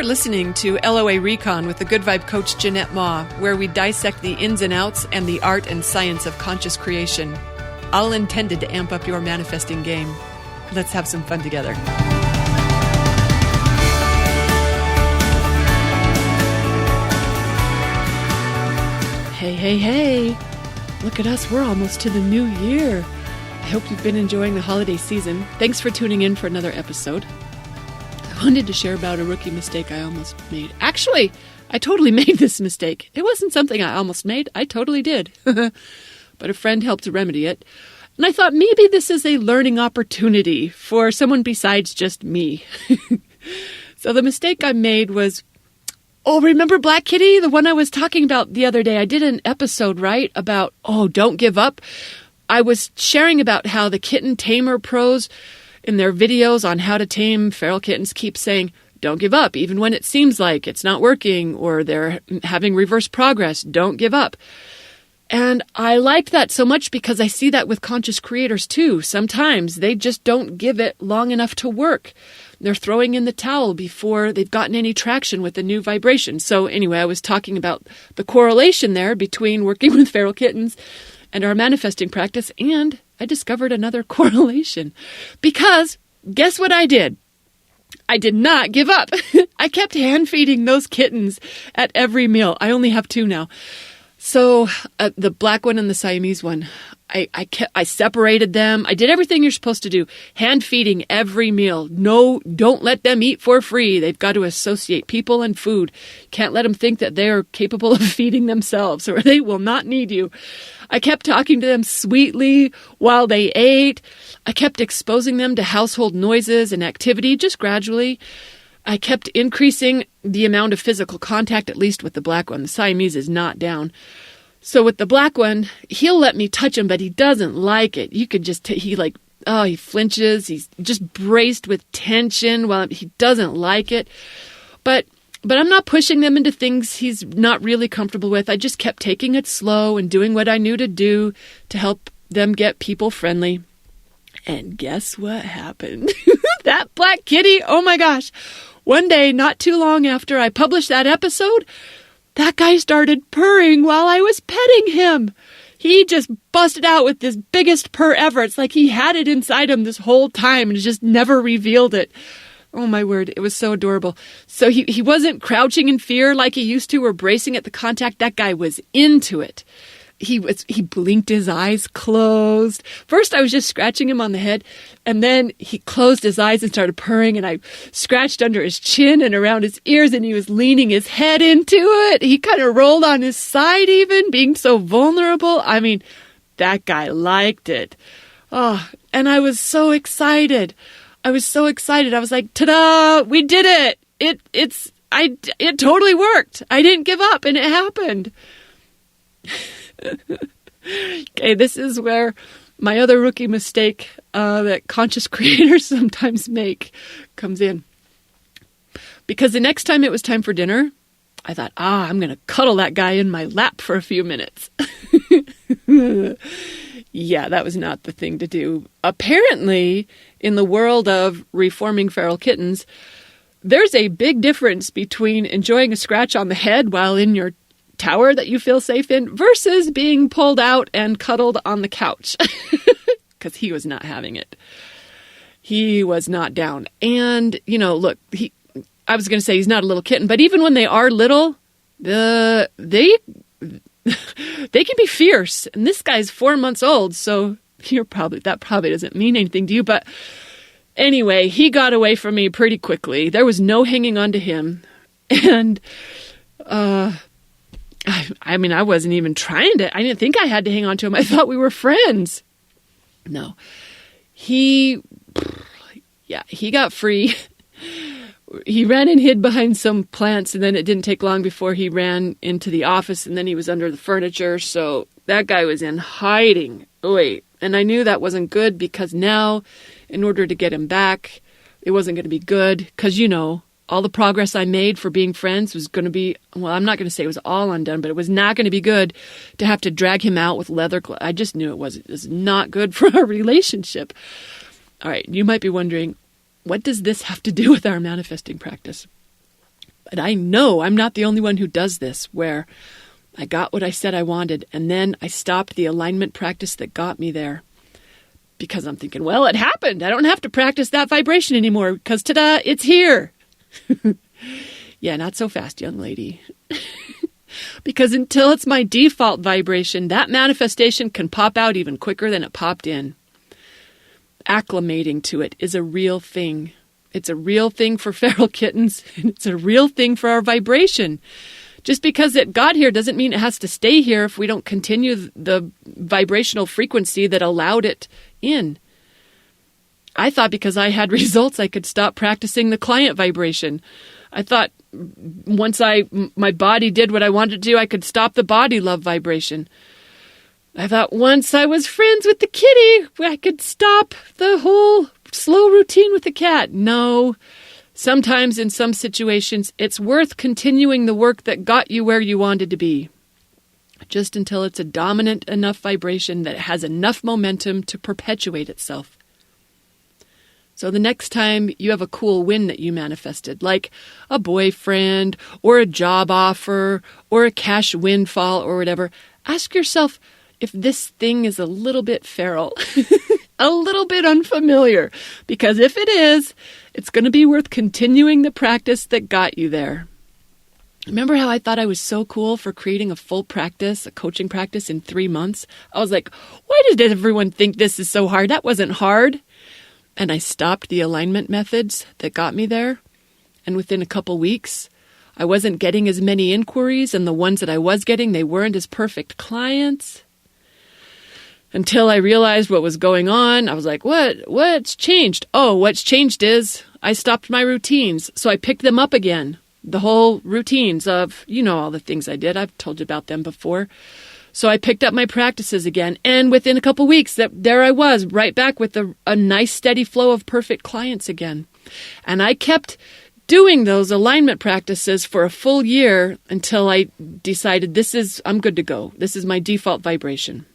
are listening to LOA Recon with the Good Vibe Coach Jeanette Ma, where we dissect the ins and outs and the art and science of conscious creation, all intended to amp up your manifesting game. Let's have some fun together. Hey, hey, hey. Look at us. We're almost to the new year. I hope you've been enjoying the holiday season. Thanks for tuning in for another episode. I wanted to share about a rookie mistake I almost made. Actually, I totally made this mistake. It wasn't something I almost made. I totally did. But a friend helped to remedy it. And I thought maybe this is a learning opportunity for someone besides just me. So the mistake I made was, remember Black Kitty? The one I was talking about the other day. I did an episode, right? About, don't give up. I was sharing about how the kitten tamer pros in their videos on how to tame feral kittens keep saying, don't give up, even when it seems like it's not working or they're having reverse progress. Don't give up. And I liked that so much because I see that with conscious creators too. Sometimes they just don't give it long enough to work. They're throwing in the towel before they've gotten any traction with the new vibration. So anyway, I was talking about the correlation there between working with feral kittens and our manifesting practice, and I discovered another correlation. Because guess what I did? I did not give up. I kept hand feeding those kittens at every meal. I only have 2 now. So the black one and the Siamese one, I separated them. I did everything you're supposed to do. Hand feeding every meal. No, don't let them eat for free. They've got to associate people and food. Can't let them think that they are capable of feeding themselves or they will not need you. I kept talking to them sweetly while they ate. I kept exposing them to household noises and activity just gradually. I kept increasing the amount of physical contact, at least with the black one. The Siamese is not down. So with the black one, he'll let me touch him, but he doesn't like it. You could just, he flinches. He's just braced with tension while he doesn't like it. But I'm not pushing them into things he's not really comfortable with. I just kept taking it slow and doing what I knew to do to help them get people friendly. And guess what happened? That black kitty, oh my gosh. One day, not too long after I published that episode, that guy started purring while I was petting him. He just busted out with this biggest purr ever. It's like he had it inside him this whole time and just never revealed it. Oh my word, it was so adorable. So he wasn't crouching in fear like he used to or bracing at the contact. That guy was into it. He blinked his eyes closed. First, I was just scratching him on the head, and then he closed his eyes and started purring, and I scratched under his chin and around his ears, and he was leaning his head into it. He kind of rolled on his side even, being so vulnerable. I mean, that guy liked it. Oh, and I was so excited. I was like, ta-da, we did it. It totally worked. I didn't give up, and it happened. Okay, this is where my other rookie mistake that conscious creators sometimes make comes in. Because the next time it was time for dinner, I thought, I'm going to cuddle that guy in my lap for a few minutes. Yeah, that was not the thing to do. Apparently, in the world of reforming feral kittens, there's a big difference between enjoying a scratch on the head while in your tower that you feel safe in versus being pulled out and cuddled on the couch. Because he was not having it. He was not down. And, look, I was going to say he's not a little kitten, but even when they are little, they can be fierce. And this guy's 4 months old, so that probably doesn't mean anything to you. But anyway, he got away from me pretty quickly. There was no hanging on to him. And, I wasn't even trying to. I didn't think I had to hang on to him. I thought we were friends. No. He got free. He ran and hid behind some plants, and then it didn't take long before he ran into the office, and then he was under the furniture. So that guy was in hiding. And I knew that wasn't good because now, in order to get him back, it wasn't going to be good because, all the progress I made for being friends was going to be, I'm not going to say it was all undone, but it was not going to be good to have to drag him out with leather gloves. I just knew it was not good for our relationship. All right, you might be wondering, what does this have to do with our manifesting practice? And I know I'm not the only one who does this, where I got what I said I wanted, and then I stopped the alignment practice that got me there. Because I'm thinking, well, it happened. I don't have to practice that vibration anymore because, ta-da, it's here. Yeah, not so fast, young lady. Because until it's my default vibration, that manifestation can pop out even quicker than it popped in. Acclimating to it is a real thing. It's a real thing for feral kittens, and it's a real thing for our vibration. Just because it got here doesn't mean it has to stay here if we don't continue the vibrational frequency that allowed it in. I thought because I had results, I could stop practicing the client vibration. I thought once my body did what I wanted to do, I could stop the body love vibration. I thought once I was friends with the kitty, I could stop the whole slow routine with the cat. No. Sometimes in some situations, it's worth continuing the work that got you where you wanted to be. Just until it's a dominant enough vibration that has enough momentum to perpetuate itself. So the next time you have a cool win that you manifested, like a boyfriend or a job offer or a cash windfall or whatever, ask yourself if this thing is a little bit feral, a little bit unfamiliar. Because if it is, it's going to be worth continuing the practice that got you there. Remember how I thought I was so cool for creating a full practice, a coaching practice in 3 months? I was like, why did everyone think this is so hard? That wasn't hard. And I stopped the alignment methods that got me there. And within a couple weeks, I wasn't getting as many inquiries, and the ones that I was getting, they weren't as perfect clients. Until I realized what was going on, I was like, what's changed? Oh, what's changed is I stopped my routines. So I picked them up again. The whole routines of, all the things I did. I've told you about them before. So I picked up my practices again. And within a couple weeks, there I was, right back with a nice steady flow of perfect clients again. And I kept doing those alignment practices for a full year until I decided I'm good to go. This is my default vibration.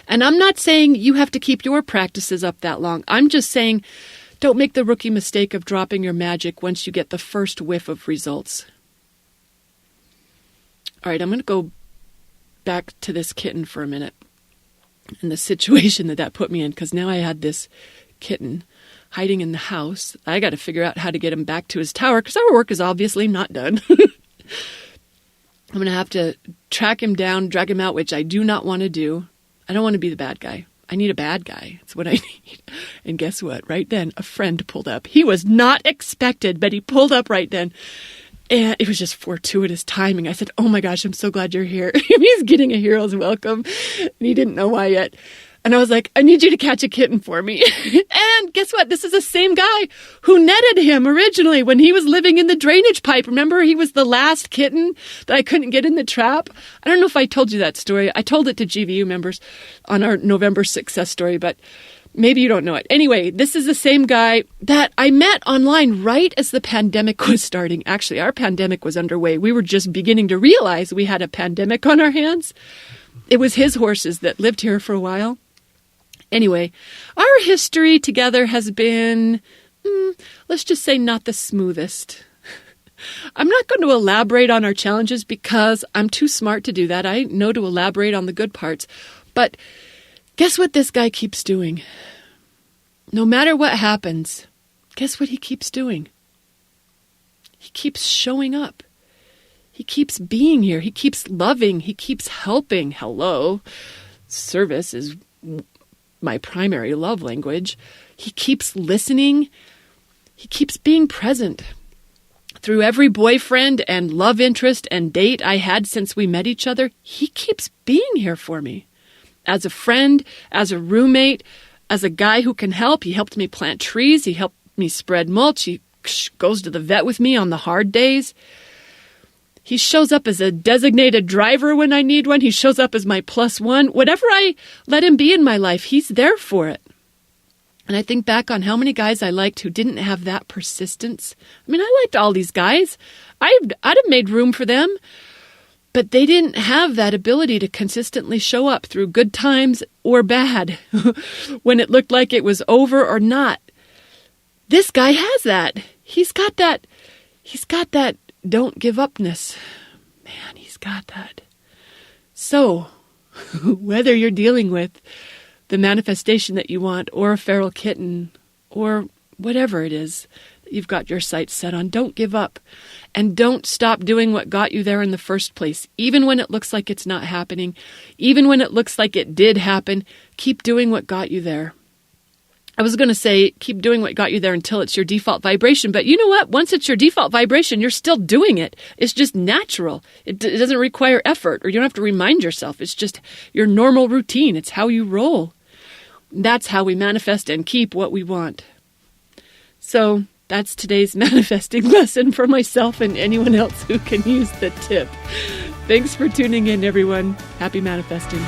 And I'm not saying you have to keep your practices up that long. I'm just saying don't make the rookie mistake of dropping your magic once you get the first whiff of results. All right, I'm going to go back to this kitten for a minute and the situation that put me in, because now I had this kitten hiding in the house. I got to figure out how to get him back to his tower because our work is obviously not done. I'm going to have to track him down, drag him out, which I do not want to do. I don't want to be the bad guy. I need a bad guy. That's what I need. And guess what? Right then, a friend pulled up. He was not expected, but he pulled up right then. And it was just fortuitous timing. I said, oh my gosh, I'm so glad you're here. He's getting a hero's welcome. And he didn't know why yet. And I was like, I need you to catch a kitten for me. And guess what? This is the same guy who netted him originally when he was living in the drainage pipe. Remember, he was the last kitten that I couldn't get in the trap. I don't know if I told you that story. I told it to GVU members on our November success story, but maybe you don't know it. Anyway, this is the same guy that I met online right as the pandemic was starting. Actually, our pandemic was underway. We were just beginning to realize we had a pandemic on our hands. It was his horses that lived here for a while. Anyway, our history together has been, let's just say, not the smoothest. I'm not going to elaborate on our challenges because I'm too smart to do that. I know to elaborate on the good parts. But guess what this guy keeps doing? No matter what happens, guess what he keeps doing? He keeps showing up. He keeps being here. He keeps loving. He keeps helping. Hello. Service is my primary love language. He keeps listening. He keeps being present. Through every boyfriend and love interest and date I had since we met each other, he keeps being here for me. As a friend, as a roommate, as a guy who can help. He helped me plant trees. He helped me spread mulch. He goes to the vet with me on the hard days. He shows up as a designated driver when I need one. He shows up as my +1. Whatever I let him be in my life, he's there for it. And I think back on how many guys I liked who didn't have that persistence. I mean, I liked all these guys. I'd have made room for them. But they didn't have that ability to consistently show up through good times or bad, when it looked like it was over or not. This guy has that. He's got that He's got that don't give upness. Man, he's got that. So, whether you're dealing with the manifestation that you want, or a feral kitten, or whatever it is that you've got your sights set on, don't give up. And don't stop doing what got you there in the first place. Even when it looks like it's not happening, even when it looks like it did happen, keep doing what got you there. I was going to say, keep doing what got you there until it's your default vibration. But you know what? Once it's your default vibration, you're still doing it. It's just natural. It doesn't require effort, or you don't have to remind yourself. It's just your normal routine. It's how you roll. That's how we manifest and keep what we want. So that's today's manifesting lesson for myself and anyone else who can use the tip. Thanks for tuning in, everyone. Happy manifesting.